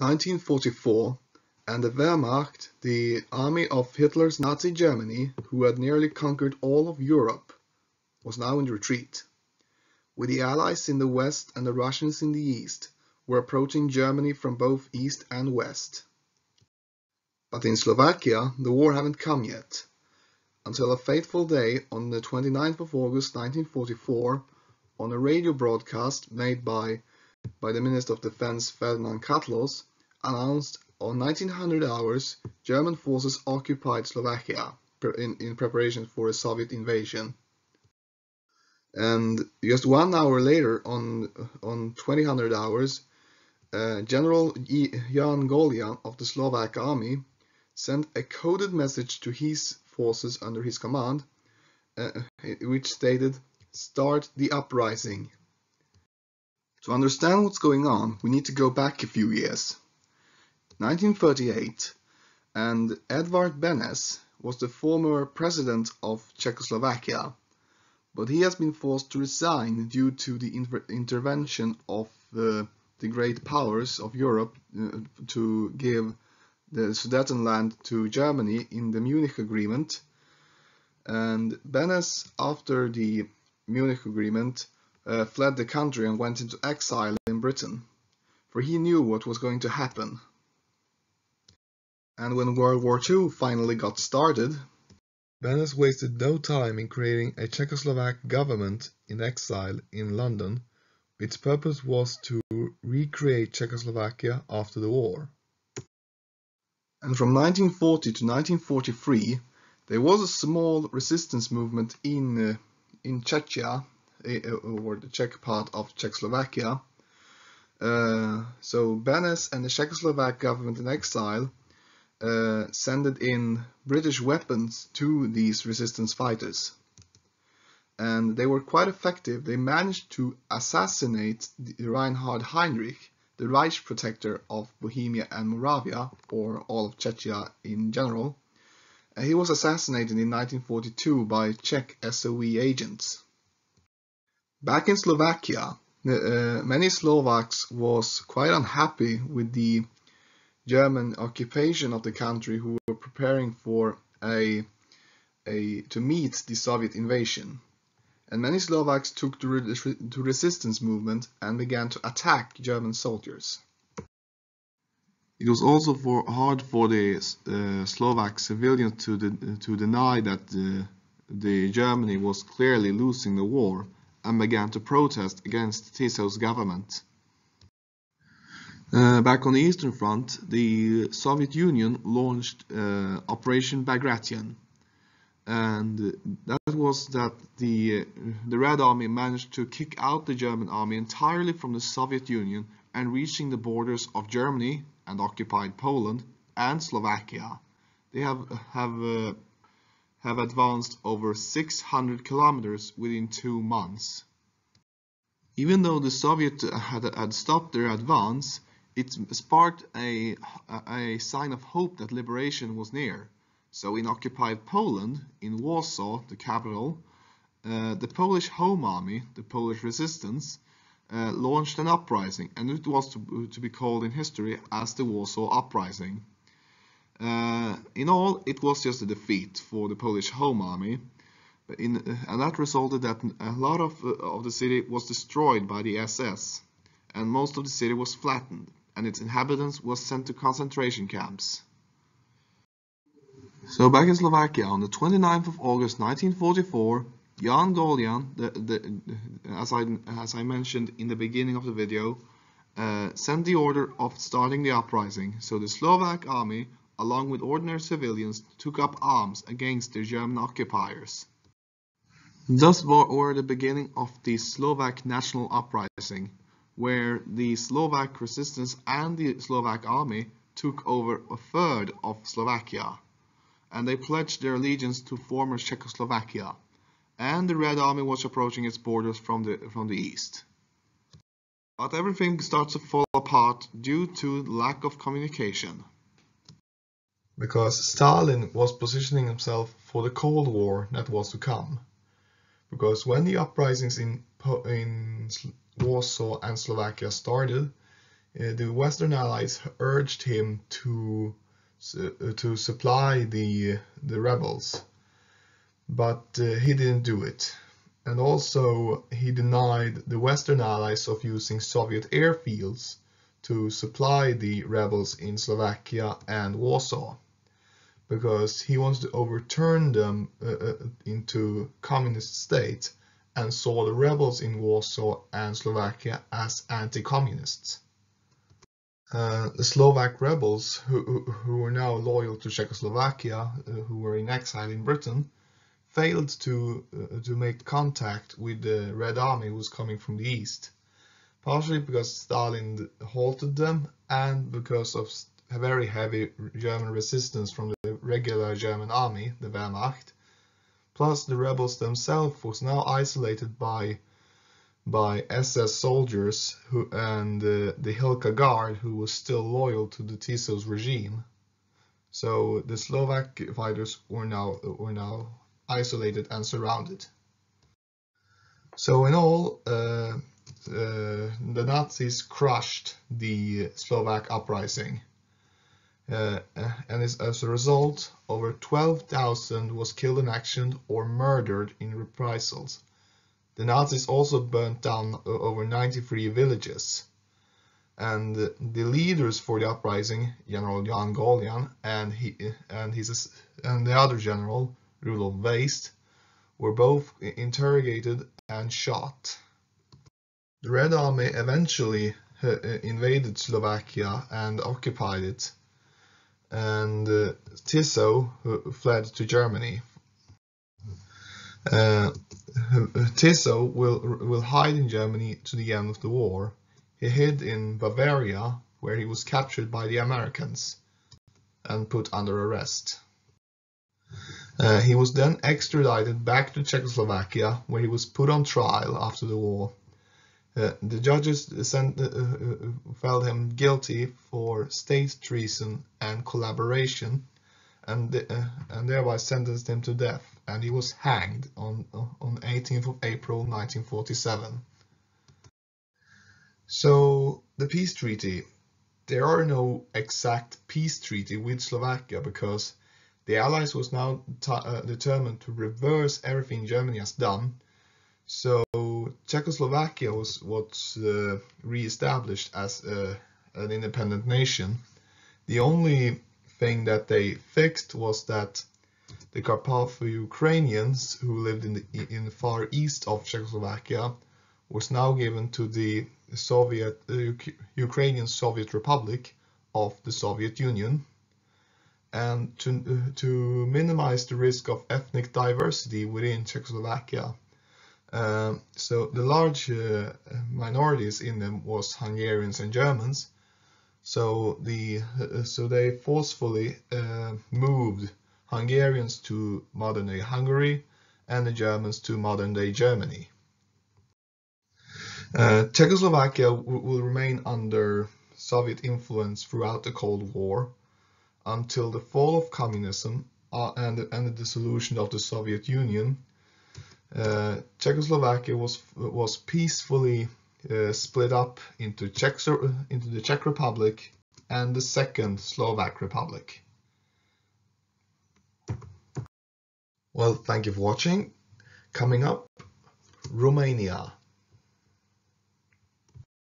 1944, and the Wehrmacht, the army of Hitler's Nazi Germany, who had nearly conquered all of Europe, was now in retreat. With the Allies in the west and the Russians in the east, were approaching Germany from both east and west. But in Slovakia, the war hadn't come yet, until a fateful day on the 29th of August 1944, on a radio broadcast made by the Minister of Defense Ferdinand Katlos, announced on 1900 hours German forces occupied Slovakia in preparation for a Soviet invasion. And just 1 hour later, on 2000 hours, General Jan Golian of the Slovak army sent a coded message to his forces under his command, which stated, "Start the uprising." To understand what's going on, we need to go back a few years. 1938, and Edvard Benes was the former president of Czechoslovakia, but he has been forced to resign due to the intervention of the great powers of Europe to give the Sudetenland to Germany in the Munich Agreement. And Benes, after the Munich Agreement, fled the country and went into exile in Britain, for he knew what was going to happen. And when World War II finally got started, Benes wasted no time in creating a Czechoslovak government in exile in London. Its purpose was to recreate Czechoslovakia after the war. And from 1940 to 1943, there was a small resistance movement in Czechia, or the Czech part of Czechoslovakia. So Benes and the Czechoslovak government in exile sent in British weapons to these resistance fighters. And they were quite effective. They managed to assassinate Reinhard Heinrich, the Reich protector of Bohemia and Moravia, or all of Czechia in general. He was assassinated in 1942 by Czech SOE agents. Back in Slovakia, many Slovaks was quite unhappy with the German occupation of the country, who were preparing for to meet the Soviet invasion. And many Slovaks took to resistance movement and began to attack German soldiers. It was also hard for the Slovak civilians to deny that the Germany was clearly losing the war, and began to protest against Tiso's government. Back on the Eastern Front, the Soviet Union launched Operation Bagration, and that was that the Red Army managed to kick out the German army entirely from the Soviet Union and reaching the borders of Germany and occupied Poland and Slovakia. They have advanced over 600 kilometers within 2 months. Even though the Soviets had stopped their advance, it sparked a sign of hope that liberation was near. So in occupied Poland, in Warsaw, the capital, the Polish Home Army, the Polish Resistance, launched an uprising, and it was to be called in history as the Warsaw Uprising. In all, it was just a defeat for the Polish Home Army, and that resulted that a lot of the city was destroyed by the SS, and most of the city was flattened, and its inhabitants was sent to concentration camps. So back in Slovakia, on the 29th of August 1944, Jan Golian, as I mentioned in the beginning of the video, sent the order of starting the uprising. So the Slovak army, along with ordinary civilians, took up arms against the German occupiers. Thus were the beginning of the Slovak National Uprising, where the Slovak resistance and the Slovak army took over a third of Slovakia, and they pledged their allegiance to former Czechoslovakia, and the Red Army was approaching its borders from the east. But everything starts to fall apart due to lack of communication. Because Stalin was positioning himself for the Cold War that was to come. Because when the uprisings in Warsaw and Slovakia started, the Western Allies urged him to supply the rebels, but he didn't do it. And also he denied the Western Allies of using Soviet airfields to supply the rebels in Slovakia and Warsaw, because he wants to overturn them into communist states and saw the rebels in Warsaw and Slovakia as anti-communists. The Slovak rebels, who were now loyal to Czechoslovakia, who were in exile in Britain, failed to make contact with the Red Army who was coming from the east, partially because Stalin halted them and because of very heavy German resistance from the regular German army, the Wehrmacht. Plus, the rebels themselves was now isolated by SS soldiers and the Hilka Guard, who was still loyal to the Tiso's regime. So the Slovak fighters were now isolated and surrounded. So in all, the Nazis crushed the Slovak uprising, and as a result, over 12,000 was killed in action or murdered in reprisals. The Nazis also burnt down over 93 villages, and the leaders for the uprising, General Jan Golian and the other general, Rudolf Weist, were both interrogated and shot. The Red Army eventually invaded Slovakia and occupied it, and Tiso fled to Germany. Tiso will hide in Germany to the end of the war. He hid in Bavaria, where he was captured by the Americans and put under arrest. He was then extradited back to Czechoslovakia, where he was put on trial after the war. The judges found him guilty for state treason and collaboration, and thereby sentenced him to death, and he was hanged on 18th of April 1947. So, the peace treaty. There are no exact peace treaty with Slovakia, because the Allies was now determined to reverse everything Germany has done. So Czechoslovakia was re-established as an independent nation. The only thing that they fixed was that the Carpatho-Ukrainians who lived in the far east of Czechoslovakia was now given to the Ukrainian Soviet Republic of the Soviet Union. And to minimize the risk of ethnic diversity within Czechoslovakia. So the large minorities in them was Hungarians and Germans. So they forcefully moved Hungarians to modern-day Hungary and the Germans to modern-day Germany. Czechoslovakia will remain under Soviet influence throughout the Cold War, until the fall of communism and the dissolution of the Soviet Union. Czechoslovakia was peacefully split up into the Czech Republic and the Second Slovak Republic. Well, thank you for watching. Coming up, Romania.